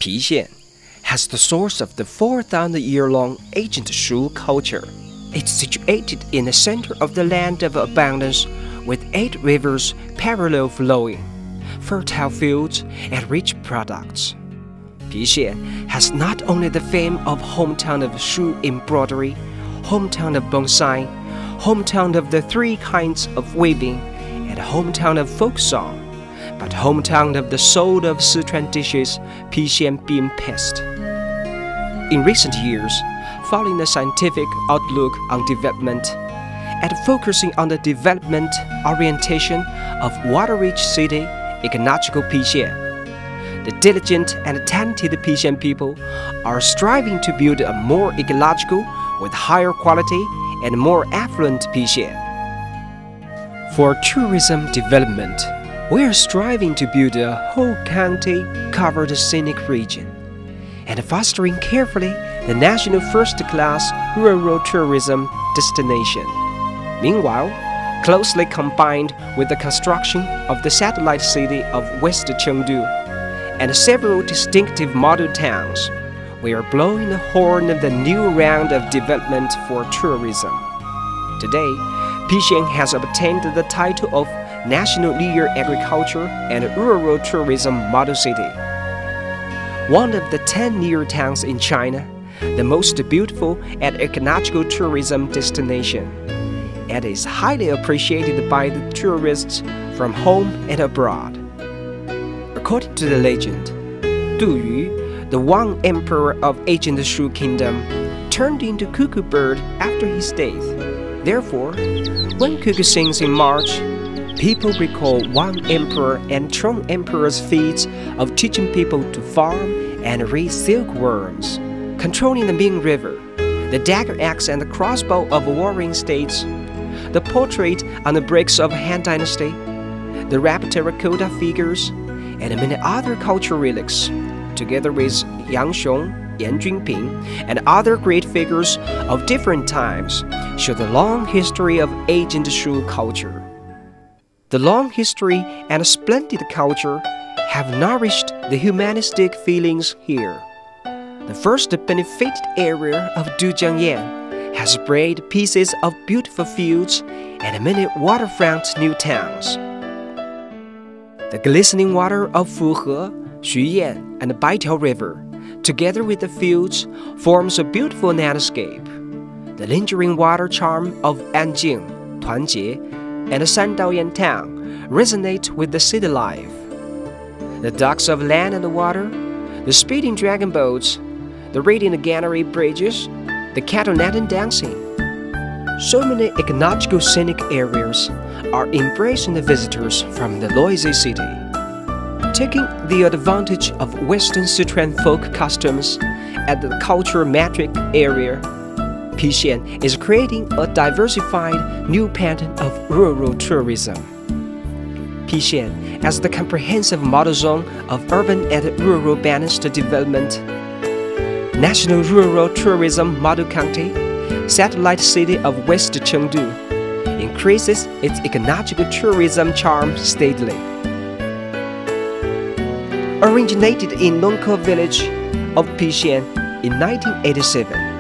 Pixian has the source of the 4,000-year-long Ancient Shu culture. It's situated in the center of the land of abundance with 8 rivers parallel flowing, fertile fields, and rich products. Pixian has not only the fame of hometown of Shu embroidery, hometown of bonsai, hometown of the 3 kinds of weaving, and hometown of folk song, but hometown of the soul of Sichuan dishes, Pixian bean paste. In recent years, following a scientific outlook on development and focusing on the development orientation of water-rich city, Ecological Pixian, the diligent and talented Pixian people are striving to build a more ecological, with higher quality and more affluent Pixian. For tourism development, we are striving to build a whole county-covered scenic region and fostering carefully the national first-class rural tourism destination. Meanwhile, closely combined with the construction of the satellite city of West Chengdu and several distinctive model towns, we are blowing the horn of the new round of development for tourism. Today, Pixian has obtained the title of National Leader Agriculture and Rural Tourism Model City. One of the 10 near towns in China, the most beautiful and ecological tourism destination, and is highly appreciated by the tourists from home and abroad. According to the legend, Du Yu, the one emperor of Ancient Shu Kingdom, turned into cuckoo bird after his death. Therefore, when cuckoo sings in March, people recall one emperor and Chong emperor's feats of teaching people to farm and raise silkworms, controlling the Ming River, the dagger axe and the crossbow of warring states, the portrait on the bricks of Han Dynasty, the wrapped terracotta figures, and many other cultural relics, together with Yang Xiong, Yan Junping, and other great figures of different times, show the long history of Ancient Shu culture. The long history and splendid culture have nourished the humanistic feelings here. The first benefited area of Dujiangyan has bred pieces of beautiful fields and many waterfront new towns. The glistening water of Fuhe, Xuyan, and the Baitiao River, together with the fields, forms a beautiful landscape. The lingering water charm of Anjing, Tuanjie, and the Sandaoyan town resonate with the city life. The ducks of land and the water, the speeding dragon boats, the radiant gallery bridges, the cattle lantern dancing. So many ecological scenic areas are embracing the visitors from the noisy city. Taking the advantage of Western Sichuan folk customs at the cultural metric area, Pixian is creating a diversified new pattern of rural tourism. Pixian, as the comprehensive model zone of urban and rural balanced development, National Rural Tourism Model County, satellite city of West Chengdu, increases its ecological tourism charm steadily. Originated in local village of Pixian in 1987,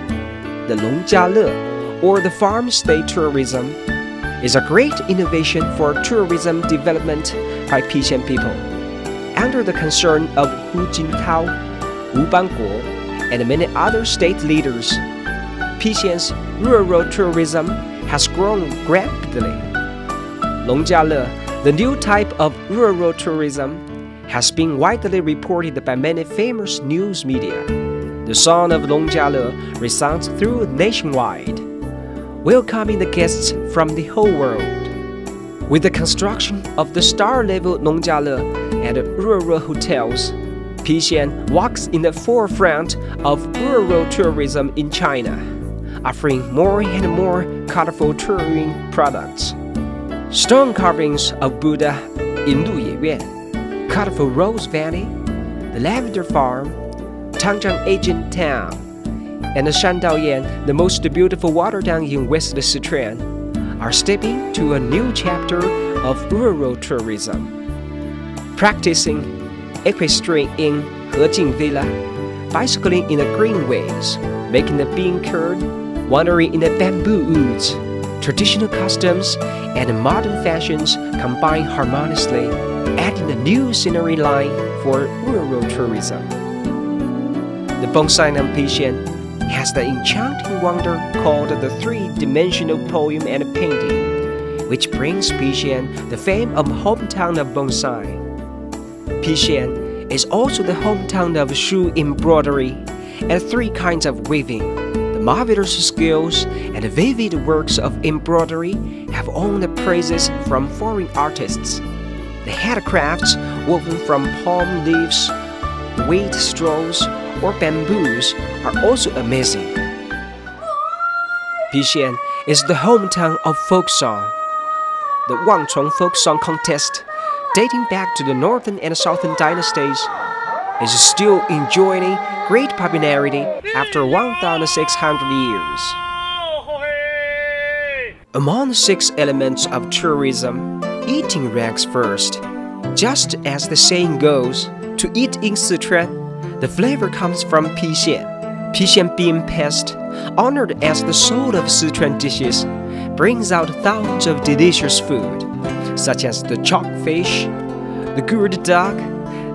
the Longjiale, or the farm stay tourism, is a great innovation for tourism development by Pixian people. Under the concern of Hu Jintao, Wu Banguo, and many other state leaders, Pixian's rural tourism has grown rapidly. Longjiale, the new type of rural tourism, has been widely reported by many famous news media. The song of Longjiale resounds through nationwide, welcoming the guests from the whole world. With the construction of the star-level Longjiale and rural hotels, Pixian walks in the forefront of rural tourism in China, offering more and more colorful touring products. Stone carvings of Buddha in Luye Yuan, colorful Rose Valley, the Lavender Farm, Tangzhang Ancient Town, and the Sandaoyan, the most beautiful water town in West Sichuan, are stepping to a new chapter of rural tourism. Practicing equestrian in Hejing Villa, bicycling in the greenways, making the bean curd, wandering in the bamboo woods. Traditional customs and modern fashions combine harmoniously, adding a new scenery line for rural tourism. The Bonsai Pixian has the enchanting wonder called the three-dimensional poem and painting, which brings Pixian the fame of hometown of bonsai. Pixian is also the hometown of Shu embroidery and three kinds of weaving. The marvelous skills and the vivid works of embroidery have earned the praises from foreign artists. The handicrafts woven from palm leaves, wheat straws, or bamboos are also amazing. Pixian is the hometown of folk song. The Wangchong folk song contest, dating back to the northern and southern dynasties, is still enjoying great popularity after 1,600 years. Among the 6 elements of tourism, eating ranks first. Just as the saying goes, to eat in Sichuan, the flavor comes from Pixian. Pixian bean paste, honored as the soul of Sichuan dishes, brings out thousands of delicious food, such as the chalk fish, the gourd duck,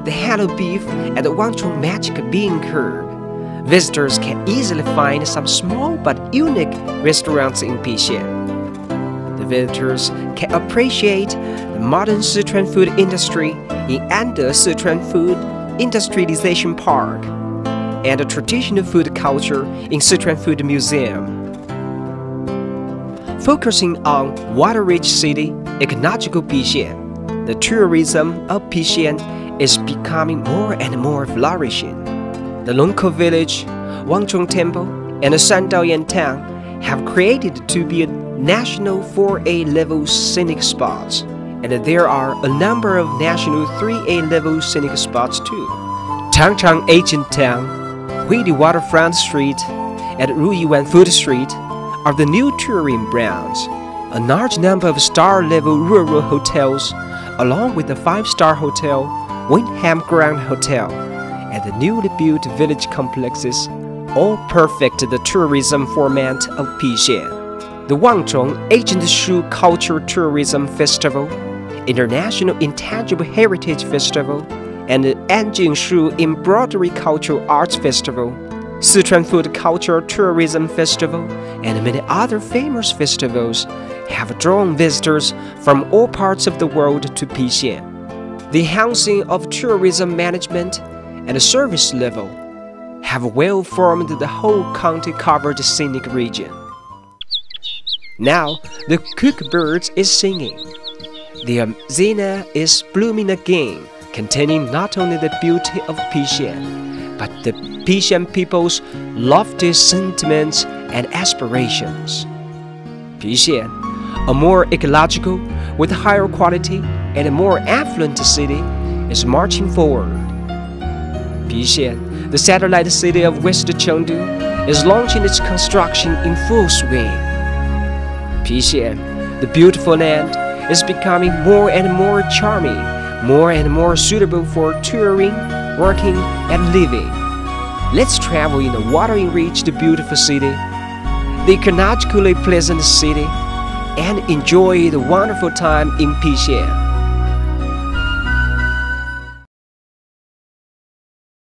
the hello beef, and the Wangchong magic bean curd. Visitors can easily find some small but unique restaurants in Pixian. The visitors can appreciate the modern Sichuan food industry in Ande Sichuan Food Industrialization Park and the traditional food culture in Sichuan Food Museum. Focusing on water-rich city, Ecological Pixian, the tourism of Pixian is becoming more and more flourishing. The Longkou Village, Wangchong Temple, and the Sandaoyan Town have created to be a national 4A level scenic spots, and there are a number of national 3A level scenic spots too. Changchang Ancient Town, Huili Waterfront Street, and Ruyuan Food Street are the new touring grounds. A large number of star-level rural hotels, along with the 5-star hotel, Windham Grand Hotel, and the newly built village complexes, all perfect the tourism format of Pixian. The Wangchong Ancient Shu Culture.It Festival, International Intangible Heritage Festival, and the Ancient Shu Embroidery Cultural Arts Festival, Sichuan Food Culture Tourism Festival, and many other famous festivals have drawn visitors from all parts of the world to Pixian. The enhancing of tourism management and the service level have well formed the whole county-covered scenic region. Now, the cookbird is singing. The zinnia is blooming again, containing not only the beauty of Pixian, but the Pixian people's lofty sentiments and aspirations. Pixian, a more ecological, with higher quality and a more affluent city, is marching forward. Pixian, the satellite city of West Chengdu, is launching its construction in full swing. Pixian, the beautiful land, is becoming more and more charming, more and more suitable for touring, working, and living. Let's travel in a water-enriched beautiful city, the ecologically pleasant city, and enjoy the wonderful time in Pixian.